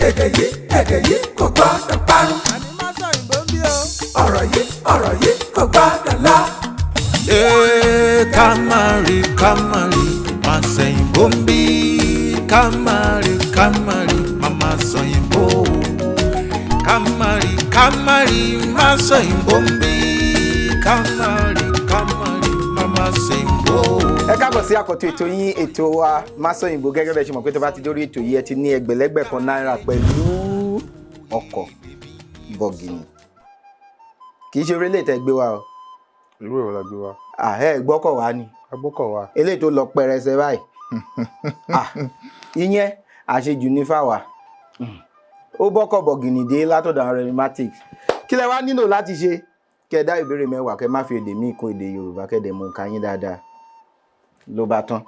èdè yìí kò gbọ́dọ̀ parun. Àní Masoyinbo ń bí o. ọ̀rọ̀ yìí kò gbọ́dọ̀ lọ. Kamari Masoyinbo ń bí. Kamari Mama Soyinbo. Kamari Masoyinbo ń bí. Kamari Mama Soyinbo. Ẹ káàbọ̀ sí àkọ́tún ètò yín ètò wa Masoyinbo. Gẹ́gẹ́ bẹ́ẹ̀ ṣe mọ̀ pé tó bá ti dórí ètò yìí ẹ ti ní ẹgbẹ̀lẹ́gbẹ̀ kan náírà pẹ̀lú ọkọ̀ bọ̀gìnì. Kì í ṣe orílẹ̀ ètò ẹgbẹ́ wa o. Ìlú èwo la gbé wa? Ẹ gbọ́kọ̀ wá ni. Agbọ́kọ̀ wa. Eléyìí tó lọ pẹrẹsẹ báyìí. Ìyẹn àṣejù ní fáwa. Ó bọ́kọ̀ bọ̀gìnì dé látọ̀dọ̀ àwọn rheumatics. Kí lẹ wá nílò láti ṣe? Kẹ́ dá ìbéèrè mẹ́wàá kẹ́ má fi èdè míì kún èdè Yorùbá kẹ́ dẹ̀ mú ká yín dáadáa. Ló bá tán.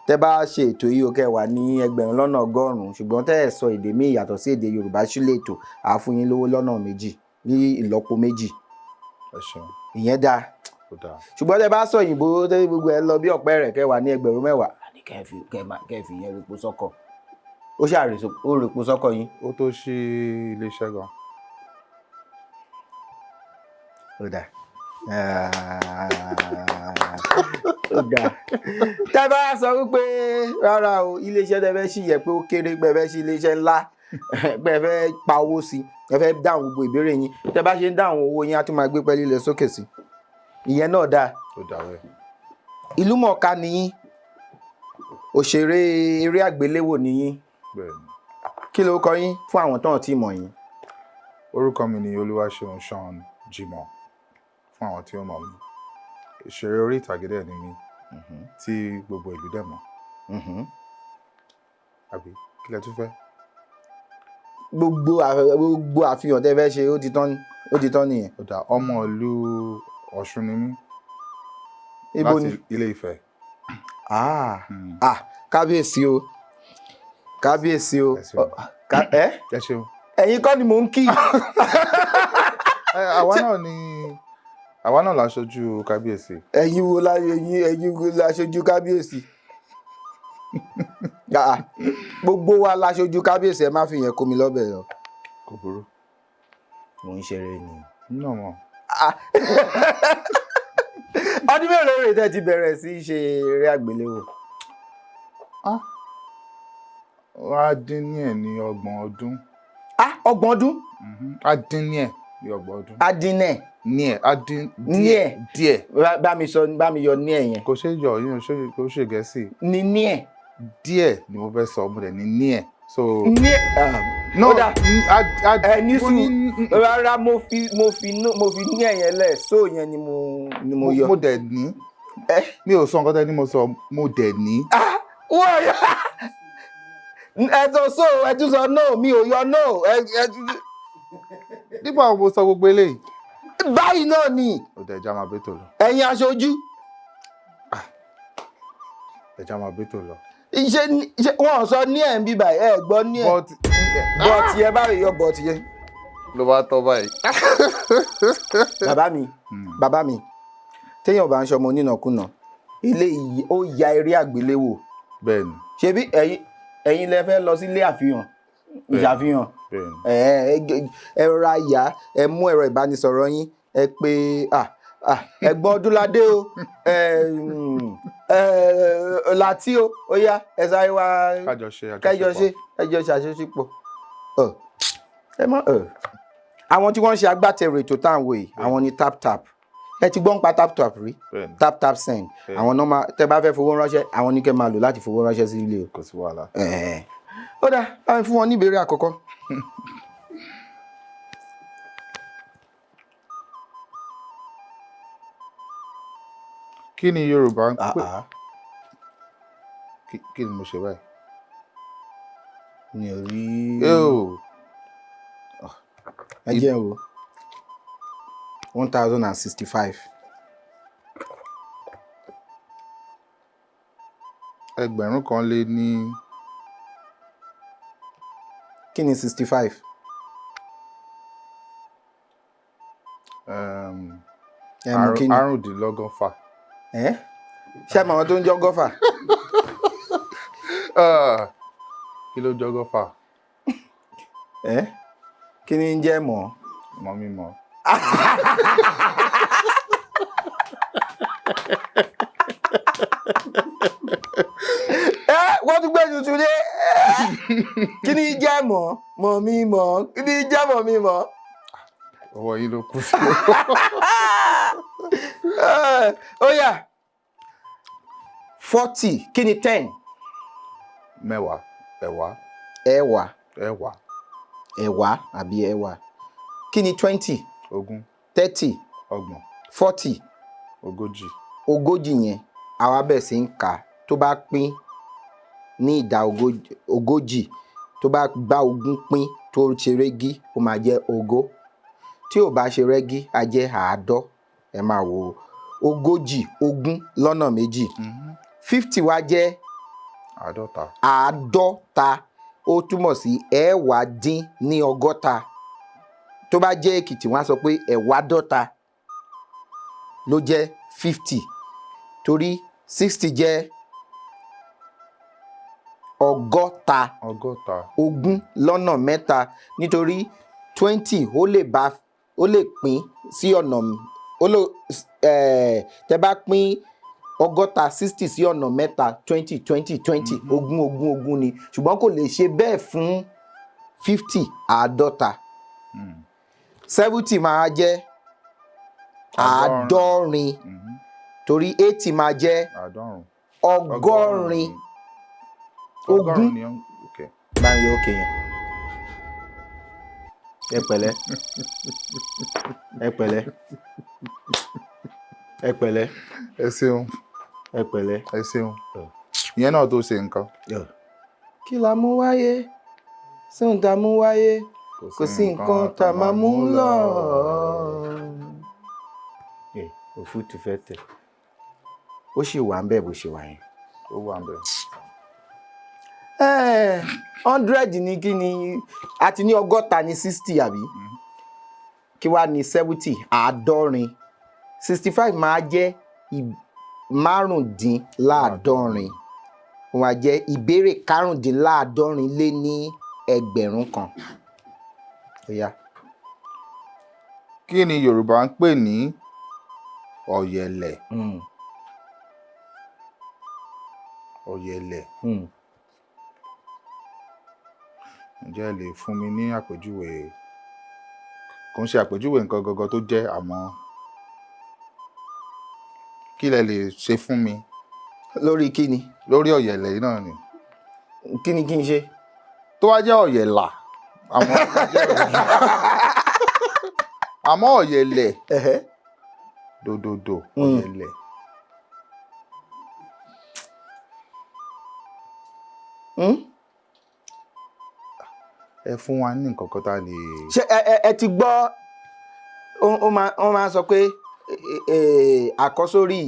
Tẹ́ bá ṣe ètò yìí ó kẹ́ wà ní ẹgbẹ̀rún lọ́nà ọgọ́rùn-ún ṣùgbọ́n tẹ́ ẹ̀ sọ èdè míì yàtọ̀ sí èdè Yorùbá sílé ètò àá fún yín lówó lọ́nà méjì ní ìlọ́po méjì. Ẹ ṣeun. Ìyẹn dáa. Ó dáa. Ṣùgbọ́n tẹ́ bá sọ òyìnbó tẹ́ gbogbo ẹ lọ bí ọ̀pẹ rẹ̀ kẹ́ wà ní ẹgbẹ̀rún mẹ́wàá. Àní kẹ́ẹ̀fì yẹn repo sọ́kọ̀. Ó ṣàrèsò ó repo sọ́kọ̀ yín. Ó tó ṣí iléeṣẹ́ gan. Ó dáa. Ó dáa. Tẹ́ bá sọ wípé rárá o iléeṣẹ́ tẹ́ fẹ́ ṣì yẹ pé ó kéré pé ẹ fẹ́ ṣí iléeṣẹ́ ńlá pé ẹ fẹ́ pa owó sí ẹ fẹ́ dáhùn gbogbo ìbéèrè yín tẹ́ bá ṣe ń dáhùn owó yín á tún máa gbé pẹ́ẹ́lí lọ sókè sí. Ìyẹn náà dáa. Ó dáa wẹ̀. Ìlú mọ̀ọ́ká ni yín òṣèré eré àgbéléwò ni yín Bẹ́ẹ̀ni. kí ló kọ yín fún àwọn tó ń tí mọ̀ yín. Orúkọ mi ni Seun Jimoh fún àwọn tí ó mọ̀ mí. Òṣèré orí ìtàgé dẹ̀ ni mí tí gbogbo ìlú dẹ̀ mọ̀. Àbí kí lẹ tún fẹ́? Gbogbo àfihàn tẹ́ fẹ́ ṣe ó ti tán nìyẹn. Ó dáa. Ọmọ ìlú Ọ̀ṣun ni mí. Ibo ni? Láti Ilé Ifẹ̀. Kábíyèsí o kábíyèsí o. Ẹ ṣeun. Ẹ̀yin kọ́ ni mò ń kí. Àwa náà la ṣojú kábíyèsí. Ẹ̀yin wo la ṣojú kábíyèsí. Gbogbo wa la ṣojú kábíyèsí ẹ má fi yẹn kó mi lọ́bẹ̀ lọ. Kò burú. Mò ń ṣeré ni. Nínú ọmọ. Ọdún mélòó rèé tẹ́ ti bẹ̀rẹ̀ sí í ṣe eré àgbéléwò? Á dín ní ẹ̀ ní 30 ọdún. 30 ọdún? Á dín ní ẹ̀ ní 30 ọdún. Á dín náà. Ní ẹ̀ á dín díẹ̀. Bá mi yọ ní ẹ̀ yẹn. Kò ṣe yọ yín kò ṣe Gẹ̀ẹ́sì. Ní ẹ̀. Díẹ̀ ni mo fẹ́ sọ mo dẹ̀ ní ẹ̀. So ní no ní sùn rárá mo fi ní ẹ̀yẹn lẹ̀ so yẹn ni mo yọ. Mo dẹ̀ ní. Mi ò sọ nǹkan tẹ́ ní mo sọ mo dẹ̀ ní. Wọ́n yọ ẹ̀tọ́ so ẹ̀tún sọ no mi ò yọ no. Nígbà wo mo sọ gbogbo eléyìí? Báyìí náà ni. Ó dẹ̀ ẹja máa bẹ́tò lọ. Ẹ̀yin aṣojú. Ẹja máa bẹ́tò lọ. Wọ́n sọ ní ẹ̀ ń bí báyìí ẹ̀ gbọ́ ní ẹ̀. Bọ́ọ̀tì ẹ báyìí yọ bọ́ọ̀tì yẹn. Ló bá tọ́ báyìí. Bàbá mi téèyàn bá ń ṣọmọ onínàkúnà eléyìí ó ya eré àgbéléwò. Bẹ́ẹ̀ni. Ṣebí ẹ̀yin lẹ fẹ́ lọ sí ilé àfihàn ìṣàfihàn ẹ rọra yá ẹ mú ẹ̀rọ ìbánisọ̀rọ̀ yín ẹ pé ẹ̀gbọ́n Ọdúnládé o láti o ó yá ẹ sáré wá kájọ ṣe àṣepọ̀. Àwọn tí wọ́n ń ṣe agbátẹrù ètò tá à ń wò yìí àwọn ni tap ẹ ti gbọ́ ń pa tap rí tap send àwọn nọ́mbà tẹ́ bá fẹ́ fowó ránṣẹ́ àwọn ní kẹ́ máa lò láti fowó ránṣẹ́ sí ilé o. Kò sí wàhálà. Ó dáa báyìí fún wọn ní ìbéèrè àkọ́kọ́. Kí ni Yorùbá ń pè? Kí ni mo ṣe báyìí? Mi ò rí. Ẹ jẹ́ o 1065. Ẹgbẹ̀rún kan lé ní. Kí ni 65? Àrùndínlọ́gọ́fà. Ṣé àmọ́ àwọn tó ń jọ gọ́fà? Kí ló jọ gọ́fà? kí ni ń jẹ́ mọ̀? Mọ̀ mímọ́. Wọ́n tún gbé tuntun dé. Kí ni ń jẹ́ mọ̀? Mọ̀ mímọ́. Kí ni ń jẹ́ mọ̀ mímọ́? Ọwọ́ yín ló kú sí. Ó yá 40 kí ni 10? Mẹ́wàá. Ẹ̀wá. Ẹ̀wá àbí ẹ̀wà. Kí ni 20? Ogún. 30. Ọgbọ̀n. 40. Ogójì. Ogójì yẹn àwa bẹ̀ sí ń kà tó bá pín ní ìdá ogójì tó bá gba ogún pín tó ṣe régí ó máa jẹ́ ogó. Tí ò bá ṣe rẹ́gí á jẹ́ àádọ́. Ẹ máa wo ogójì ogún lọ́nà méjì. 50 wá jẹ́ àádọ́ta. Ó túmọ̀ sí ẹ̀wá dín ní ọgọ́ta. Tó bá jẹ́ Èkìtì wọ́n á sọ pé ẹ̀wádọ́ta ló jẹ́ 50. Torí 60 jẹ́ ọgọ́ta. Ogún lọ́nà mẹ́ta. Nítorí 20 ó lè pín sí ọ̀nà tẹ́ bá pín ọgọ́ta 60 sí ọ̀nà mẹ́ta 20 ogún ni ṣùgbọ́n kò lè ṣe bẹ́ẹ̀ fún 50 àádọ́ta. 70 máa jẹ́ àádọ́rin. Torí 80 máa jẹ́ ọgọ́rin. Ogún báyìí òkè yẹn. Ẹ pẹ̀lẹ́. Ẹ ṣeun. Ìyẹn náà tó ṣe nǹkan. Kí la mú wáyé? Sóhun tá mú wáyé? Kò sí nǹkan tá máa mú lọ. Òfútù fẹ́ tẹ̀. Ó sì wà ń bẹ̀ bó ṣe wà yẹn. Ó wà ń bẹ̀. 100 ní kí ni? Àti ní ọgọ́ta ní 60 àbí? Kí wá ní 70? Àádọ́rin. 65 máa jẹ́ márùndínláàádọ́rin. Wọ́n á jẹ́ ìbéèrè karùndínláàádọ́rin lé ní ẹgbẹ̀rún kan. Ó yá. Kí ni Yorùbá ń pè ní ọ̀yẹ̀lẹ̀? Ọ̀yẹ̀lẹ̀. Ǹjẹ́ ẹ lè fún mi ní àpèjúwe? Kò ń ṣe àpèjúwe nǹkan gangan tó jẹ́ àmọ́ kí lẹ lè ṣe fún mi? Lórí kí ni? Lórí ọ̀yẹ̀lẹ̀ yìí náà ni. Kí ni kí n ṣe? Tó wá jẹ́ ọ̀yẹ̀là. Àmọ́ ọ̀yẹ̀lẹ̀. Dòdòdò ọ̀yẹ̀lẹ̀. Ẹ fún wa ní nǹkan kan tá a lè. Ṣé ẹ ti gbọ́ wọ́n máa sọ pé àkọ́sórí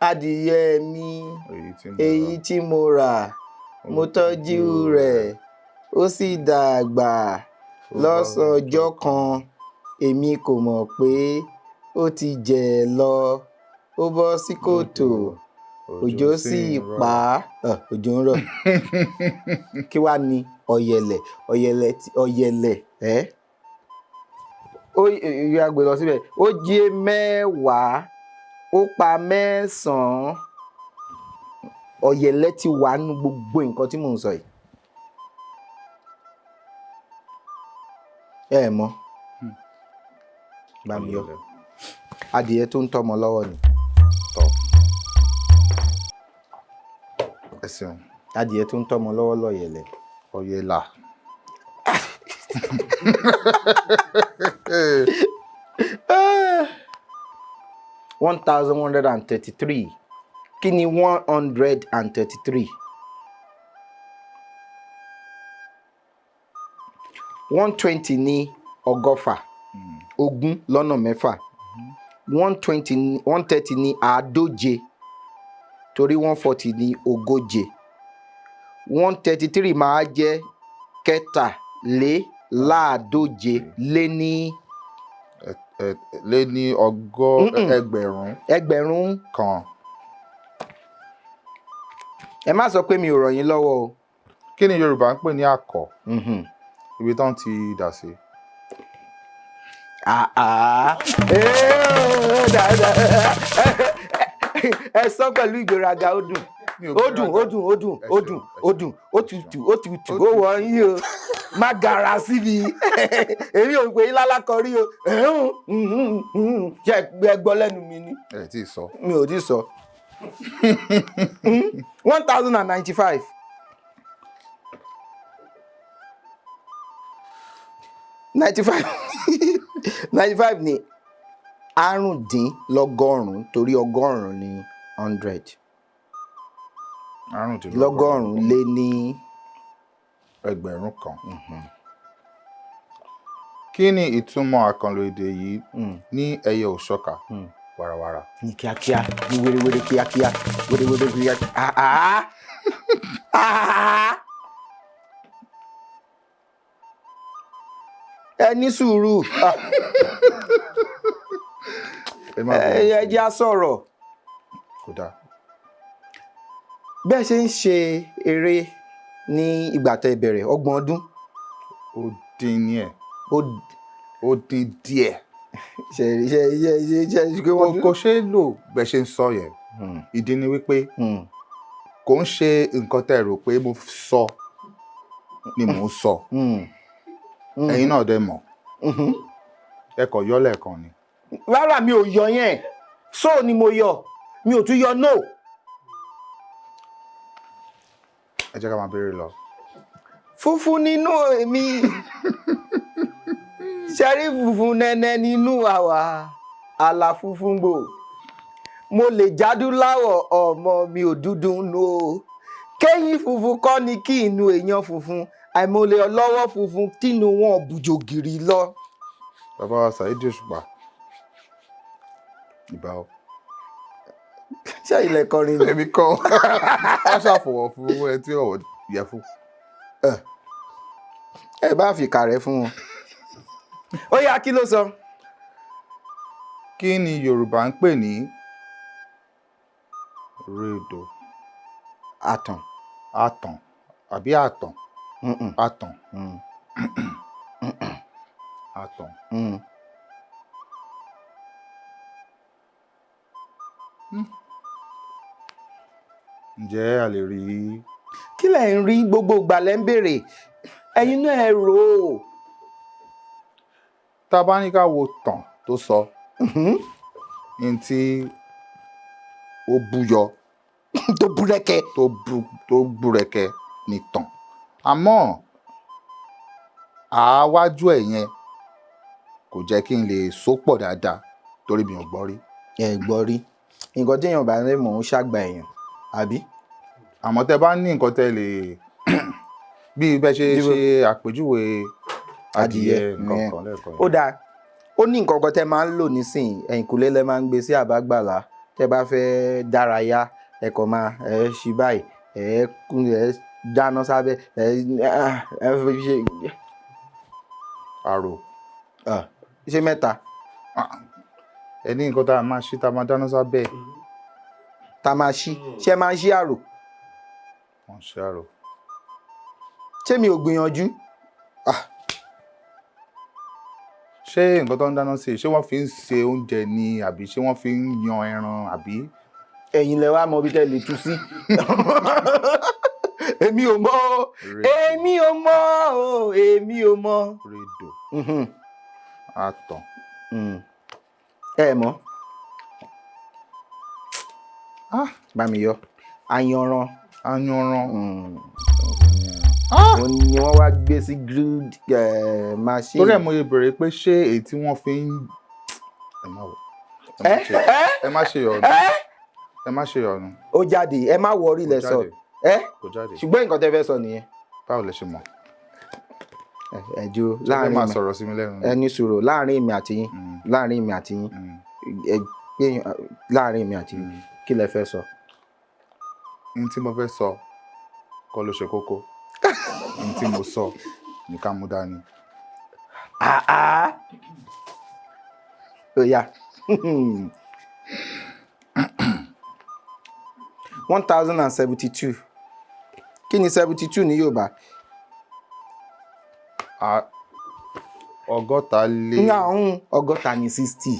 adìyẹ mi èyí tí mo rà mo tọ́jú rẹ̀ ó sì dàgbà lọ́sàn-án ọjọ́ kan èmi kò mọ̀ pé ó ti jẹ̀ lọ ó bọ́ sí kòtò òjò sì pa á. Òjò ń rọ̀. Kí wá ní ọ̀yẹ̀lẹ̀? Ọ̀yẹ̀lẹ̀ ó yá gbé lọ síbẹ̀. Ó jí mẹ́wàá ó pa mẹ́sàn-án. Ọ̀yẹ̀lẹ̀ ti wà nínú gbogbo nǹkan tí mò ń sọ yìí. Ẹ mọ̀ bá mi yọ. Adìyẹ tó ń tọ́mọ lọ́wọ́ ni. Ẹ ṣeun. Adìyẹ tó ń tọ́mọ lọ́wọ́ lọ̀yẹ̀lẹ̀. Ọ̀yẹ̀là. 1133. Kí ni 133? 120 ní ọgọ́fà. Ogún lọ́nà mẹ́fà. 130 ní àádóje. Torí 140 ní ogóje. 133 máa jẹ́ kẹtàléláàádóje lé ní ẹgbẹ̀rún kan. Ẹ má sọ pé mi ò ràn yín lọ́wọ́ o. Kí ni Yorùbá ń pè ní àkọ̀? Ibi tán ti dà sí. Ẹ sọ pẹ̀lú ìgbéraga ó dùn. Ó dùn. Ó tutù, ó wọ yín o. Má gara síbi. Èmi ò pé ilá lákọrí o. Ṣé ẹ gbọ́ lẹ́nu mi ni? Ẹ tí ì sọ. Mi ò tí ì sọ. 1095. 95 ni àrùndínlọ́gọ́rùn-ún torí ọgọ́rùn-ún ni 100. Lọ́gọ́rùn-ún lé ní ẹgbẹ̀rún kan. Kí ni ìtumọ̀ àkànlò èdè yìí ní ẹyẹ òṣọ́kà wàràwàrà? Ní kíákíá, ní wérewére kíákíá, wérewére kíákíá. Ẹ ní sùúrù. Ẹ jẹ́ á sọ̀rọ̀. Kódà. Bẹ́ẹ̀ ṣe ń ṣe eré ní ìgbà tẹ́ bẹ̀rẹ̀ 30 ọdún. Ó dín ní ẹ̀. Ó dín díẹ̀. Kò ṣe é lò bẹ́ẹ̀ ṣe ń sọ yẹn. Ìdí ni wípé kò ń ṣe nǹkan tẹ́ rò pé mo sọ ni mò ń sọ. Ẹ̀yin náà dẹ̀ mọ̀. Ẹ kàn yọ lẹ́ẹ̀kan ni. Rárá mi ò yọ yẹn. So ni mo yọ. Mi ò tún yọ no. Ẹ jẹ́ ká máa béèrè lọ. Funfun nínú èmi. Ṣẹ́rí funfun nẹ́nẹ́ nínú àwa. Àlà funfun gbò. Mo lè jádú láwọ̀ ọmọ mi ò dúdú nù o. Kéyìn funfun kọ́ ni kí inú èèyàn funfun. Àìmọ̀lẹ̀ ọlọ́wọ́ funfun tínú wọn bùjò gìrì lọ. Bàbá wa Saheed Òṣùpá. Ìbà o. Ṣé ilẹ̀ kọrin ni? Èmi kọ́. Wọ́n ṣàfọwọ́ fún ẹ tí ọ̀wọ́ yẹ fún. Ẹ bá fi kàrẹ́ fún wọn. Ó yá kí ló sọ? Kí ni Yorùbá ń pè ní rédò? Àtàn. Àtàn àbí àtàn? Àtàn. Àtàn. Ǹjẹ́ a lè rí? Kí lẹ̀ ń rí gbogbo ìgbà lẹ́ ń béèrè? Ẹ̀yin náà ẹ rò ó. Tá bá ní ká wo tàn tó sọ. Ní tí ó búyọ. Tó búrẹ́kẹ́. Tó búrẹ́kẹ́ ni tàn. Àmọ́ àwájú ẹ̀ yẹn kò jẹ́ kí n lè sopọ̀ dáadáa torí mi ò gbọ́ rí. Ẹ gbọ́ rí. Nǹkan tí èèyàn bá ń mọ̀ ń ṣàgbà èèyàn, àbí? Àmọ́ tẹ́ bá ní nǹkan tẹ́ lè bí bẹ́ ṣe ṣe àpèjúwe adìyẹ nǹkan kan lẹ́ẹ̀kan. Ó dáa. Ó ní nǹkan kan tẹ́ máa ń lò nísìnyí, ẹ̀yìnkùlé lẹ máa ń gbé sí àbágbàlá. Tẹ́ bá fẹ́ dárayá, ẹ kàn máa ṣí báyìí, ẹ dáná sábẹ́, ẹ fi ṣe. Àrò. Ṣé mẹ́ta? Ẹ ní nǹkan tá a máa ṣí tá a máa dáná sábẹ́. Tá a máa ṣí. Ṣé máa ṣí àrò? Wọ́n ṣe àrò. Ṣé mi ò gbìyànjú? Ṣé nǹkan tó ń dáná sí ṣé wọ́n fi ń se oúnjẹ ni àbí ṣé wọ́n fi ń yan ẹran àbí? Ẹ̀yin lẹ wá mọ bí tẹ́ lè tú sí. Èmi ò mọ̀ o. Èmi ò mọ̀ o. Èmi ò mọ̀. Rédò. Àtàn. Ẹ mọ̀. Bá mi yọ. Ayanran. Ayanran. Ó ní wọ́n wá gbé sí grilled machine. Torí ẹ̀ mo yẹ bèrè pé ṣé èyí tí wọ́n fi ń ẹ má ṣe yọnu. Ẹ má ṣe yọnu. Ó jáde, ẹ má wọrí lẹ sọ. Kò jáde. Ṣùgbọ́n nǹkan tẹ́ fẹ́ sọ nìyẹn. Báwo lẹ ṣe mọ̀? Ẹjọ́ láàrin máa sọ̀rọ̀ sí mi lẹ́nu. Ẹni sùúrù láàrin èmi àti yín. Láàrin èmi àti yín. Láàrin èmi àti yín. Kí lẹ fẹ́ sọ? Ní tí mo fẹ́ sọ kọ́ ló ṣe kókó. Ní tí mo sọ ní ká mú dání. Ó yá. 1072. Kí ni 72 ní Yorùbá? ọgọ́ta lé ní àwọn ọgọ́ta ní 60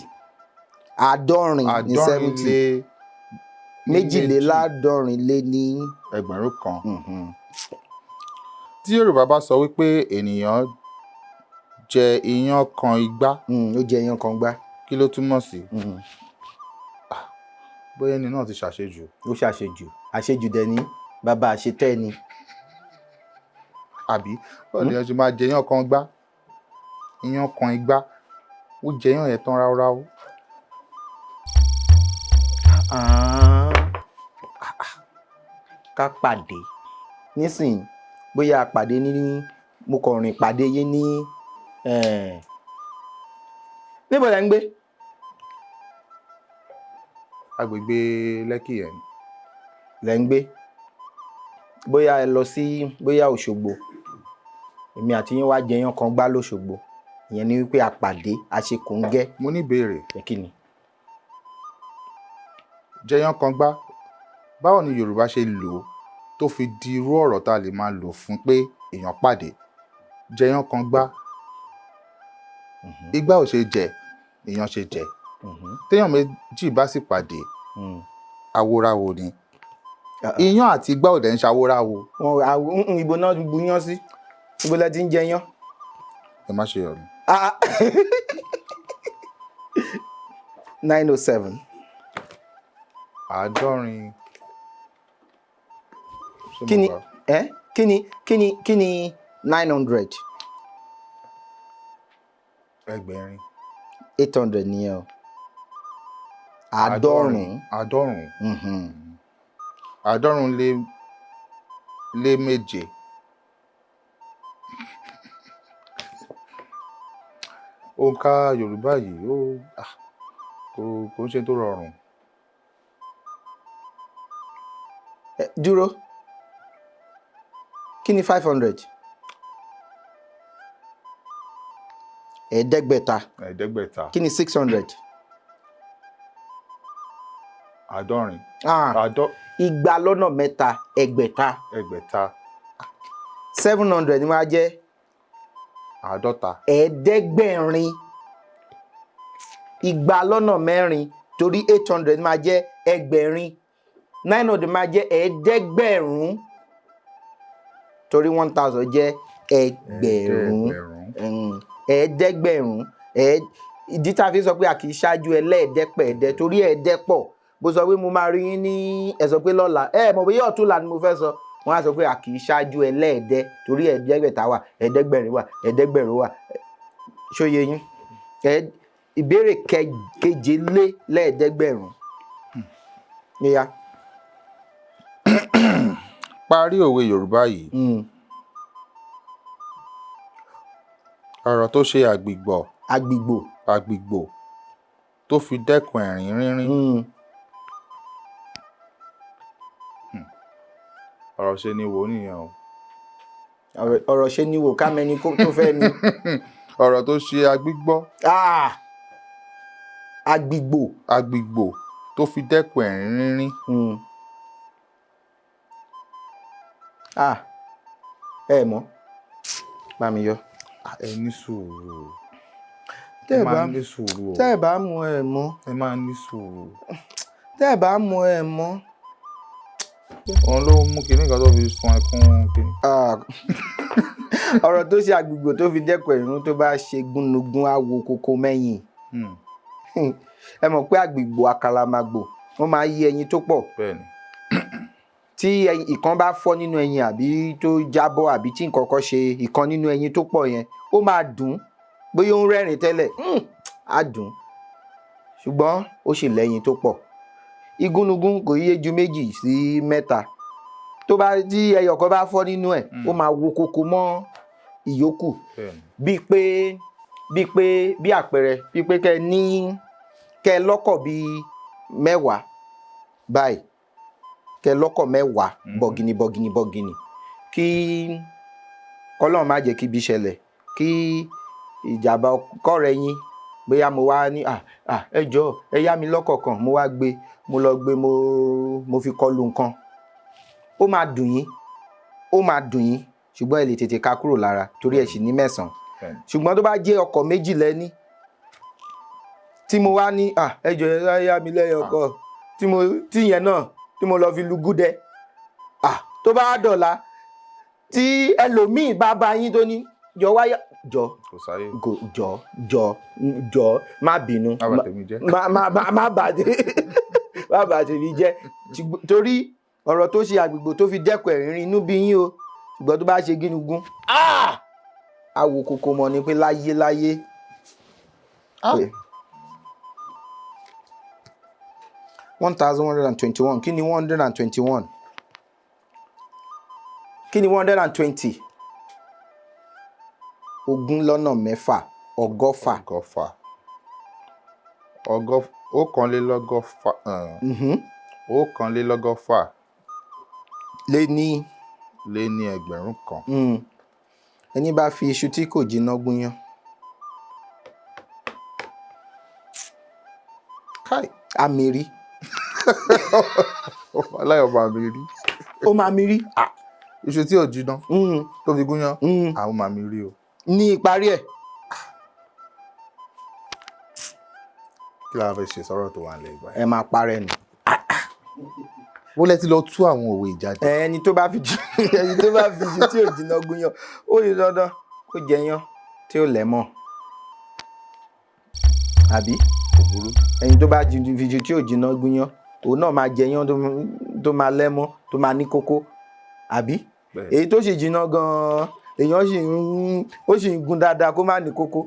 àádọ́rin ní 70 méjìléláàádọ́rin lé ní ẹgbẹ̀rún kan. Tí Yorùbá bá sọ wípé ènìyàn jẹ iyán kan igbá, ó jẹ iyán kan gbá, kí ló túmọ̀ sí? Bóyá ẹni náà ti ṣàṣejù. ó ṣàṣejù, àṣejù dẹ̀ ní bàbá àṣetẹ́ ni. Àbí báwo ni wọ́n ṣe máa jẹ iyán kan gbá, iyán kan igbá, ó jẹ iyán yẹn tán ráúráú. Ká pàdé nísìnyí, bóyá a pàdé ní mo kàn rìn pàdé yín ní níbo lẹ ń gbé? Agbègbè Lẹ́kì yẹn. Lẹ ń gbé, bóyá ẹ lọ sí bóyá Òṣogbo, èmi àti yín wá jẹ iyán kan gbá lóṣogbo, ìyẹn ni wípé a pàdé, a ṣe kòńgẹ́. Mo ní ìbéèrè. Kí ni? Jẹ iyán kan gbá, báwo ni Yorùbá ṣe lò ó tó fi di irú ọ̀rọ̀ tá a lè máa lò fún pé èèyàn pàdé? Jẹ iyán kan gbá, igbá ò ṣe jẹ, èèyàn ṣe jẹ. Téèyàn méjì bá sì pàdé, àwòràwò ni. Iyán àti igbá ò dẹ̀ ń ṣàwòràwò. Ibo náà bu yán sí? Ibo lẹ ti ń jẹ yán? Ẹ má ṣe yọnu. 907. Àádọ́rin. Kí ni 900? Ẹgbẹ̀rin. 800 nìyẹn o. Àádọ́rùn. Àádọ́rùn lé méje. Òǹkà Yorùbá yìí kò ń ṣe tó rọrùn. Dúró, kí ni 500? Ẹ̀ẹ́dẹ́gbẹ̀ta. Kí ni 600? Àádọ́rin. Igba lọ́nà mẹ́ta, ẹgbẹ̀ta. 700 ni máa jẹ́ àádọ́ta. ẹ̀ẹ́dẹ́gbẹ̀rin. Igba lọ́nà mẹ́rin, torí 800 máa jẹ́ ẹgbẹ̀rin. 900 máa jẹ́ ẹ̀ẹ́dẹ́gbẹ̀rún, torí 1000 jẹ́ ẹgbẹ̀rún. Ẹ̀ẹ́dẹ́gbẹ̀rún. Ìdí tá a fi sọ pé a kì í ṣáájú ẹlẹ́ẹ̀dẹ́pẹ̀ẹ́dẹ́, torí ẹ̀ẹ́dẹ́pọ̀. Bó sọ pé mo máa rí yín ní ẹ sọ pé lọ́la, mọ̀ bóyá ọ̀túnla ni mo fẹ́ sọ, wọ́n á sọ pé a kì í ṣáájú ẹlẹ́ẹ̀dẹ́, torí ẹ̀ẹ́dẹ́gbẹ̀ta wà, ẹ̀ẹ́dẹ́gbẹ̀rin wà, ẹ̀ẹ́dẹ́gbẹ̀rún wà. Ṣóye yín? Ìbéèrè keje lé lẹ́ẹ̀ẹ́dẹ́gbẹ̀rún. Níyà. Parí òwe Yorùbá yìí. Ọ̀rọ̀ tó ṣe àgbìgbò tó fi dẹ́kun ẹ̀rín rínrín. Ọ̀rọ̀ ṣe ni wò nìyẹn o. Ọ̀rọ̀ ṣe ni wò ká mẹ́ni tó fẹ́ ni. Ọ̀rọ̀ tó ṣe àgbìgbọ́. Àgbìgbò tó fi dẹ́kun ẹ̀rín rínrín. Ẹ mọ̀, bá mi yọ. Ẹ ní sùúrù. Tẹ́ ẹ bá mú ẹ mọ̀. Ẹ máa ní sùúrù. Tẹ́ ẹ bá mú ẹ mọ̀. Òun ló mú kinní kan tó fi sun ẹkún kinní. Ọ̀rọ̀ tó ṣe àgbìgbò tó fi dẹ́kun ẹ̀rín tó bá ṣe gúnugún àwo kókó mẹ́yìn. Ẹ mọ̀ pé àgbìgbò àkàlàmàgbò wọ́n máa yí ẹyin tó pọ̀. Bẹ́ẹ̀ni. Tí ìkan bá fọ́ nínú ẹyin àbí tó jábọ́ àbí tí nǹkan kan ṣe ìkan nínú ẹyin tó pọ̀ yẹn, ó máa dùn. Bóyá ó ń rẹ́rìn tẹ́lẹ̀, á dùn. Ṣùgbọ́n ó sì lẹ́yìn tó pọ̀. Igúnnugún kò yé ju 2 sí 3. Tó bá tí ẹyọ kan bá fọ́ nínú ẹ̀, ó máa wo koko mọ́ ìyókù. Bí àpẹẹrẹ, bí pé kẹ́ lọ́kọ̀ bíi 10 báyìí. Kẹ́ lọ́kọ̀ 10 bọ̀gìnì. Kí Ọlọ́run má jẹ́ kí ibi ṣẹlẹ̀, kí ìjàmbá ọkọ̀ rẹ̀ yín, bóyá mo wá ní ẹ jọ̀ọ́ ẹ yá mi lọ́kọ̀ kan, mo wá gbé, mo lọ gbé, mo fi kọlu nǹkan. Ó máa dùn yín, ṣùgbọ́n ẹ lè tètè ká kúrò lára torí ẹ sì ní mẹ́sàn-án Bẹ́ẹ̀ni. ṣùgbọ́n tó bá jẹ́ ọkọ̀ méjì lẹ́ní tí mo wá ní ẹjọ́ ẹ yá mi lẹ́yìn ọkọ̀ tí yẹn náà tí mo lọ fi lu gúdẹ tó bá dọ̀la tí ẹlòmíì bá bá yín tó ní jọ wáyà kò sáyé jọ má bínú má bà tèmi jẹ́ má bà tèmi jẹ́ torí ọ̀rọ̀ tó ṣe àgbègbè tó fi dẹ́kun ẹ̀rín inú bí yín o ṣùgbọ́n tó bá ṣe gínugún àwò kòkò mọ̀ ni pé láyé 1121 kí ni 121 kí ni 120 ogún lọ́nà mẹ́fà ọgọ́fà ọ̀kànlélọ́gọ́fà lé ní ẹgbẹ̀rún kan. ẹni bá fi iṣu tí kò jiná gúnyán káì àmìrí aláyọ̀ máa mi rí ó máa mi rí iṣu tí ò jiná tó fi gúnyán àwọn máa mi rí o. ní ìparí ẹ̀ kí la fẹ́ ṣe sọ̀rọ̀ tó wà nílẹ̀ ìgbà ẹ máa parẹ́ nù. wọ́n lẹ ti lọ tú àwọn òwe ìjáde. ẹni tó bá fi iṣu tí ò jiná gúnyán ó yẹ dandan kó jẹyán tí ò lẹ́mọ̀ àbí ẹni tó bá fi iṣu tí ò jiná gúnyán òun náà máa jẹyán tó máa lẹ́mọ́ tó máa ní kókó àbí èyí tó sì jiná gan-an èèyàn ó sì ń gun dáadáa kó má ní kókó.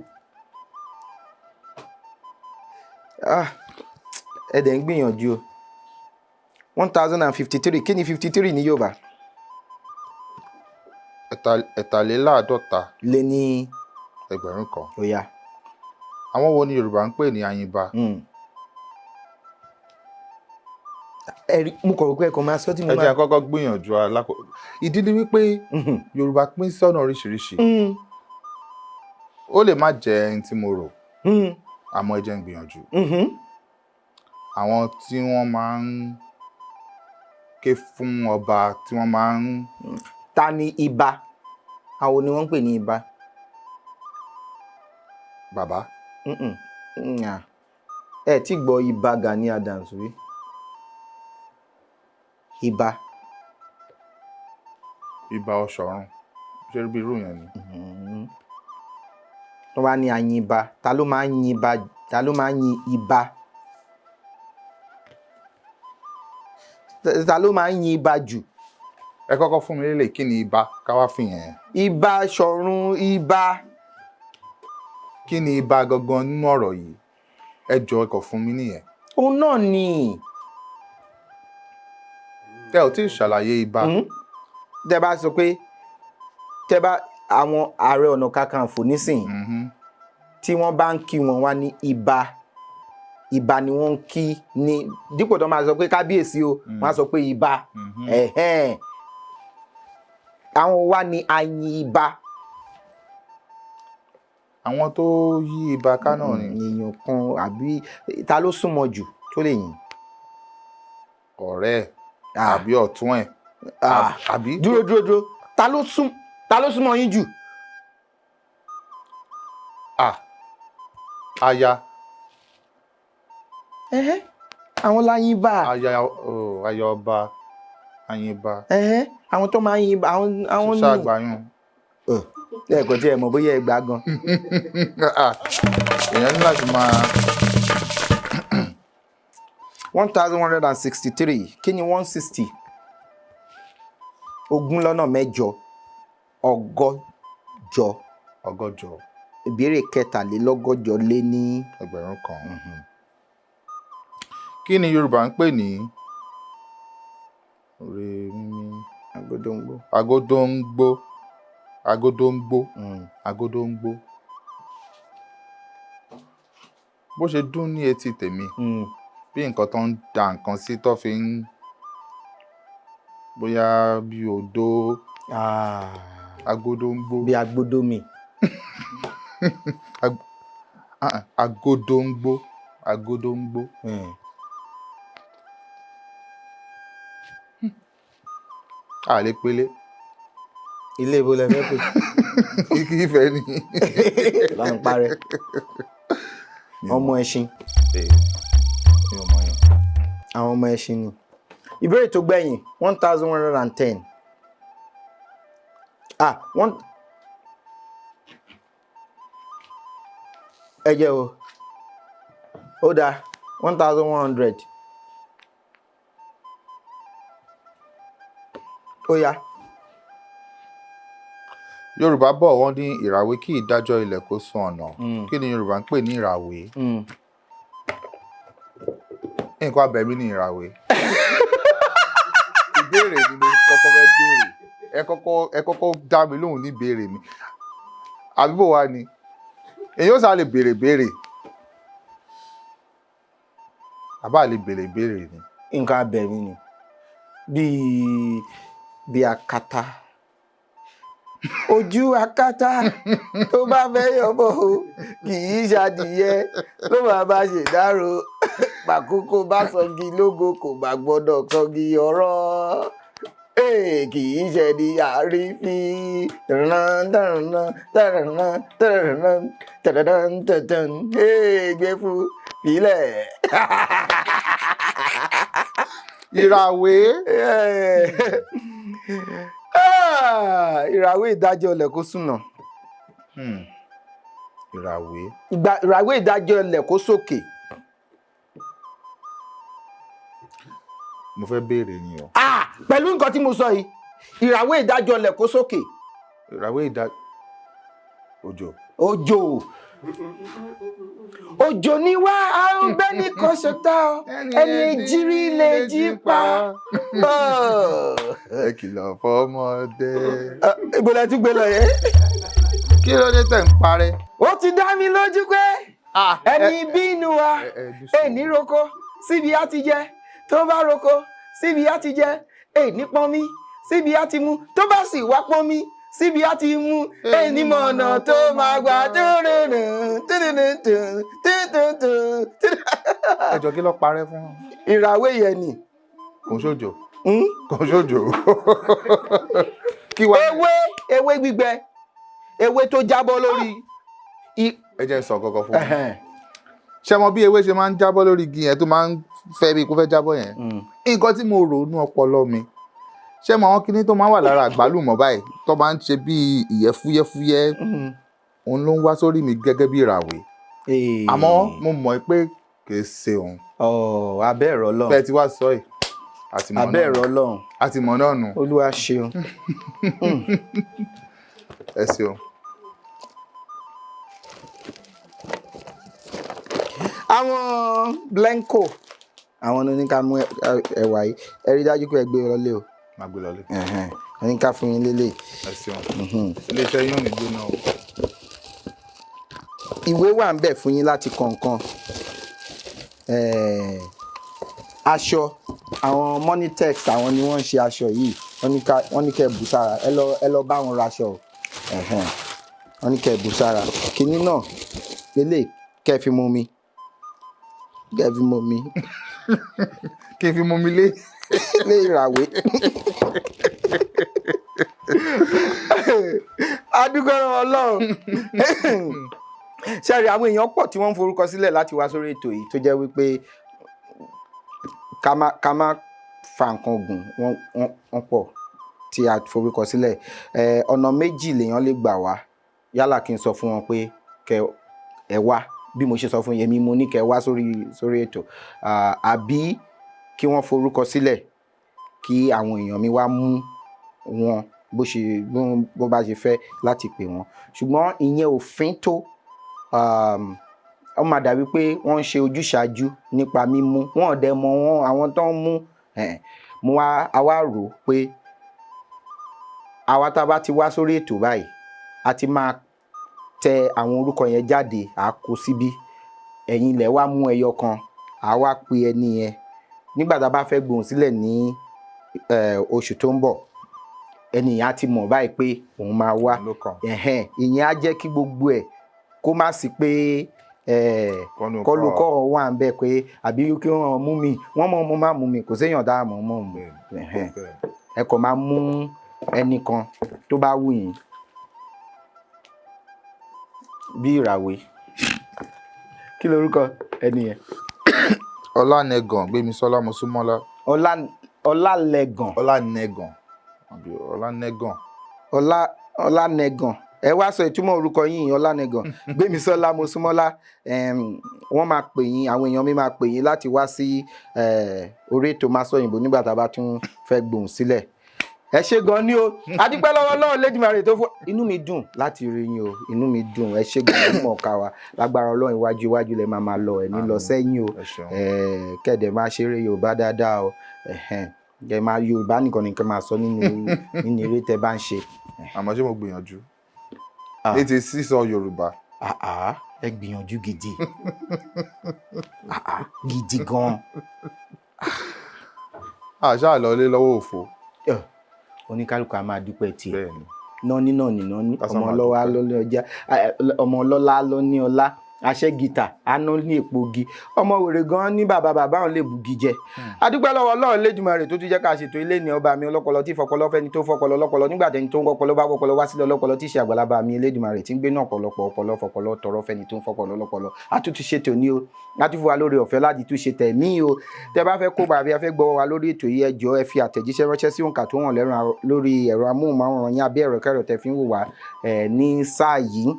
ẹ dẹ̀ ń gbìyànjú o 1053 kí ni 53 ní Yorùbá? ẹ̀tàléláàádọ́ta lé ní ẹgbẹ̀rún kan. ó yá. àwọn wo ni Yorùbá ń pè ní ayinba? mo kọ̀ wípé ẹ̀kọ́ máa sọ tí mo máa. ẹ jẹ́ àkọ́kọ́ gbìyànjú ìdí ni wípé Yorùbá pín sọ́nà oríṣiríṣi ó lè má jẹ́ ẹni tí mo rò àmọ́ ẹ jẹ́ ń gbìyànjú. àwọn tí wọ́n máa ń ké fún ọba tí wọ́n máa ń. ta ni ibà? àwọn ni wọ́n ń pè ní ibà. bàbá. ẹ tí gbọ́ ibà Gani Adams rí? ibà Ọ̀ṣọ̀run ṣé bí irú yẹn ni. tó bá ní ayin ibà ta ló máa ń yin ibà? ta ló máa ń yin ibà? ta ló máa ń yin ibà jù? ẹ kọ́kọ́ fún mi lélẹ̀ kí ni ibà ká wá fi yẹn. ibà Ṣọ̀run ibà. kí ni ibà gangan nínú ọ̀rọ̀ yìí ẹ jọ ẹ kọ fún mi nìyẹn. òun náà ni. tẹ ò tí ì ṣàlàyé ibà. tẹ bá sọ pé tẹ bá àwọn Ààrẹ Ọ̀nà Kakanfò nísìnyí tí wọ́n bá ń kí wọn wá ní ibà ni wọ́n ń kí ní dípò tó máa sọ pé kábíyèsí o wọ́n á sọ pé ibà àwọn wá ní ayin ibà. àwọn tó yí ibà ká náà ni. èèyàn kan àbí ta ló súnmọ́ jù tó lè yìn? ọ̀rẹ́ ẹ̀ àbí ọ̀tún ẹ̀ àbí. dúró ta ló súnmọ́ yín jù? aya. àwọn láyín bá. aya ọba ayin bá. àwọn tó máa ń yin àwọn ní. ṣáà gbàyàn. ẹ̀kọ́ tí ẹ mọ̀ bóyá ẹ gbà gan. èèyàn ní láti máa. 1163 kí ni 160? ogún lọ́nà mẹ́jọ ọgọ́jọ. ìbéèrè kẹtàlélọ́gọ́jọ lé ní ẹgbẹ̀rún kan. kí ni Yorùbá ń pè ní agodóńgbó? bó ṣe dún ní etí tèmi bí nǹkan tó ń da nǹkan sí tó fi ń bóyá bí odó agodóńgbó. bí agbódómì. agodóńgbó. àlè pélé ilé ibo lẹ fẹ́ pè. Kí ìfẹ́ ni. Bá ń parẹ́. Ọmọ ẹṣin. Mi ò mọ̀ yẹn. Àwọn ọmọ ẹṣin ni. Ìbéèrè tó gbẹ̀yìn 1110. Ẹ jẹ́ o. Ó dáa 1100. Ó yá. Yorùbá bọ̀ wọ́n ní ìràwé kì í dájọ́ ilẹ̀ kó sún ọ̀nà. Kí ni Yorùbá ń pè ní ìràwé? Nǹkan abẹ̀mí ni ìràwé. Ìbéèrè ni mo kọ́kọ́ fẹ́ béèrè. Ẹ kọ́kọ́ dá mi lóhùn ní ìbéèrè mi. Àbí bò wá ni? Èyí ó sá lè béèrè. Àbá lè béèrè ni. Nǹkan abẹ̀mí ni. Bí akata. Ojú akata tó bá fẹ́ yọbọ̀ o kì í ṣadìyẹ ló máa bá ṣe dárò pàkókò bá sọgi lógo kò bá gbọ́dọ̀ sọgi ọ̀rọ̀ kì í ṣe di àrífín gbé fún ilẹ̀. Ìràwé. Ìràwé ìdájọ́ ilẹ̀ kó súnà. Ìràwé. Ìràwé ìdájọ́ ilẹ̀ kó sókè. Mo fẹ́ béèrè ni o. Pẹ̀lú nǹkan tí mo sọ yìí, ìràwé ìdájọ́ ilẹ̀ kó sókè. Ìràwé òjò. Òjò ni wá àrùn bẹ́ẹ̀ni kan ṣọta ẹni èjìrí lè jí pa. Ẹ kìlọ̀ fọ́mọdé. Ìgbòlẹ̀ tún gbé lọ yẹn. Kí ló dé tẹ̀ ń parẹ́? Ó ti dá mi lójú pé ẹni bínú wa èní roko síbi á ti jẹ tó bá roko síbi á ti jẹ èní pọnmi síbi á ti mu tó bá sì wá pọnmi síbi á ti mú ẹni mọ̀ ọ̀nà tó máa gbà ẹjọ́ kí ló parẹ́ fún? Ìràwé yẹn ni. Kò ṣòjò. Kò ṣòjò. Ewé gbígbẹ ewé tó jábọ́ lórí. Ẹ jẹ́ sọ kọ́kọ́ fún mi. Ṣé mo bí ewé ṣe máa ń jábọ́ lórí igi yẹn tó máa ń fẹ́ bí kó fẹ́ jábọ́ yẹn? Nǹkan tí mo rò nú ọpọlọ mi. Ṣé mo àwọn kinní tó máa ń wà lára àgbálùmọ̀ báyìí tó máa ń ṣe bí ìyẹ́fúyẹ́fúyẹ́ òun ló ń wá sórí mi gẹ́gẹ́ bí ìràwé. Àmọ́ mo mọ̀ pé kì í ṣe òun. Abẹ́ ẹ̀rọ Ọlọ́run. Bẹ́ẹ̀ tí wàá sọ yìí. Abẹ́ ẹ̀rọ Ọlọ́run. Àtìmọ̀ náà nù. Olúwa ṣeun. Ẹ ṣeun. Àwọn blanco àwọn ní ká mú ẹwà yìí ẹ rí dájú pé ẹ gbé lọlé o. Má gbé lọlé. Ẹ ní ká fún yín lélẹ̀. Ẹ ṣeun. Iléeṣẹ́ yín ò ní gbóná o. Ìwé wà ń bẹ̀ fún yín láti kọ̀ọ̀kan. Aṣọ àwọn Monitex àwọn ni wọ́n ń ṣe aṣọ yìí wọ́n ní kẹ́ bù sára ẹ lọ bá wọn raṣọ o. Wọ́n ní kẹ́ bù sára kínní náà lélẹ̀ kẹ́ fi mú mi. Kẹ́ fi mú mi. Kí n fi mú mi lé ìràwé. Adúgbò Ọlọ́run. Ṣẹ́rí àwọn èèyàn pọ̀ tí wọ́n ń forúkọ sílẹ̀ láti wá sórí ètò yìí tó jẹ́ wípé ká má fa nǹkan gùn wọ́n pọ̀ tí a forúkọ sílẹ̀. Ọ̀nà méjì lèèyàn lè gbà wá yálà kí n sọ fún wọn pé ẹ wá bí mo ṣe sọ fún yẹmi mo ní kẹ́ wá sórí ètò àbí kí wọ́n forúkọ sílẹ̀ kí àwọn èèyàn mi wá mú wọn bó bá ṣe fẹ́ láti pè wọ́n ṣùgbọ́n ìyẹn òfin tó ó máa dàbí pé wọ́n ń ṣe ojúṣàájú nípa mímú wọn ò dẹ̀ mọ̀ wọn àwọn tó ń mú àwa rò pé àwa tá a bá ti wá sórí ètò báyìí a ti máa tẹ àwọn orúkọ yẹn jáde à kó síbí ẹ̀yin ilẹ̀ wá mú ẹyọ kan à wá pe ẹni yẹn nígbà tá a bá fẹ́ gbóhùn sílẹ̀ ní oṣù tó ń bọ̀ ẹni yẹn á ti mọ̀ báyìí pé òun máa wá ìyẹn á jẹ́ kí gbogbo ẹ̀ kó má sí pé kọlùkọ́ wà ń bẹ̀ pé àbí kí wọ́n mú mi wọ́n mọ̀ mo máa mú mi kò séèyàn dáa mọ̀ mọ̀ ẹ kò máa mú ẹnìkan tó bá wù yín bí ìràwé kí lorúkọ ẹni yẹn. Ọlánẹgàn Gbémisọ́lá Mosúnmọ́lá. Ọlálẹ́gàn. Ọlánẹgàn ẹ wá sọ ìtumọ̀ orúkọ yín Ọlánẹgàn Gbémisọ́lá Mosúnmọ́lá. Wọ́n máa pè yín, àwọn èèyàn mi máa pè yín láti wá sí orí ètò Masoyinbo nígbà tá a bá tún fẹ́ gbóhùn sílẹ̀. Ẹ ṣé gan ni o, adúpẹ́ lọ́wọ́ Ọlọ́run Lédùmarè tó fún inú mi dùn láti rí yín o, inú mi dùn. Ẹ ṣé gan ni mọ̀ ká wa lágbára Ọlọ́run iwájú lẹ máa lọ ẹ̀ ní lọ sẹ́yìn o. Kẹ̀dẹ̀ máa ṣeré Yorùbá dáadáa o. Kẹ̀ máa Yorùbá nìkan ni kẹ́ máa sọ nínú eré tẹ́ bá ń ṣe. Àmọ́ ṣé mo gbìyànjú ní ti sísọ Yorùbá. Ẹ gbìyànjú gidi gidi gan. Àṣà lọlé lọ́wọ́ òfo. Oníkálùkù a máa dúpẹ́ tiẹ̀. Bẹ́ẹ̀ni. Nọ́ní ọmọ ọlọ́lá ló ní ọlá aṣẹ́ gìtà aná ní èpogi ọmọ wèrè gan ní bàbá òun lè bugi jẹ. Adúpẹ́ lọ́wọ́ Ọlọ́run Lédùmarè tó tún jẹ́ ká ṣètò ilé ní ọba mi ọlọ́pọlọ tí fọpọlọ fẹ́ni tó fọpọlọ lọ́pọlọ nígbà tẹ́ni tó ń wọpọlọ bá wọpọlọ wá sílẹ̀ ọlọ́pọlọ tí ṣe àgbàlagbà mi Elédùmarè tí ń gbé náà ọ̀pọ̀lọpọ̀ fọpọlọ tọrọ fẹ́ni tó ń fọpọlọ lọ́pọlọ. A tún ṣe tòní o, a tún fún wa lórí ọ̀fẹ́ láti tún ṣe tẹ̀mí o. Tẹ́ bá fẹ́ kó bàbí ẹ fẹ́ gbọ́ wa lórí ètò yìí ẹ jọ̀ọ́ ẹ fi àtẹ̀jíṣẹ́ ránṣẹ́ sí òǹkà tó hàn lórí ẹ̀rọ amóhùnmáwòrán yín àbí ẹ̀rọ kẹrọ tẹ́ fi ń wò wá ní sáà yìí.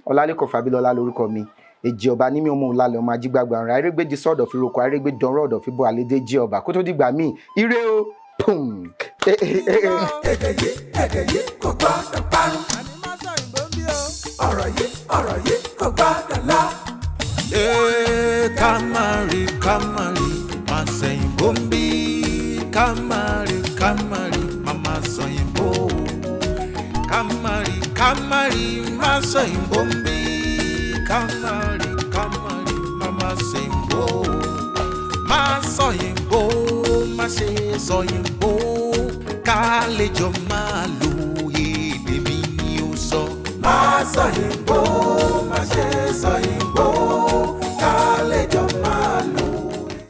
Ọlálékan Fábílọ́lá lórúkọ mi. Èjì ọba ní mi ọmọ òlàlẹ̀ ọmọ ajígbàgbà ọ̀rọ̀ arégbèjì sọ́ọ̀dọ̀ fi roko arégbè dánrọ̀ ọ̀dọ̀ fi bọ́ àlédè jí ọba kó tó dìgbà míì ire o. Èdè yìí kò gbọ́dọ̀ parun. Ọ̀rọ̀ yìí kò gbọ́dọ̀ lọ. Kamari Masoyinbo ń bí. Kamari Masoyinbo. Kamari Masoyinbo ń bí. Kamari Masoyinbo má ṣe sọyìnbó ká lè jọ máa lò.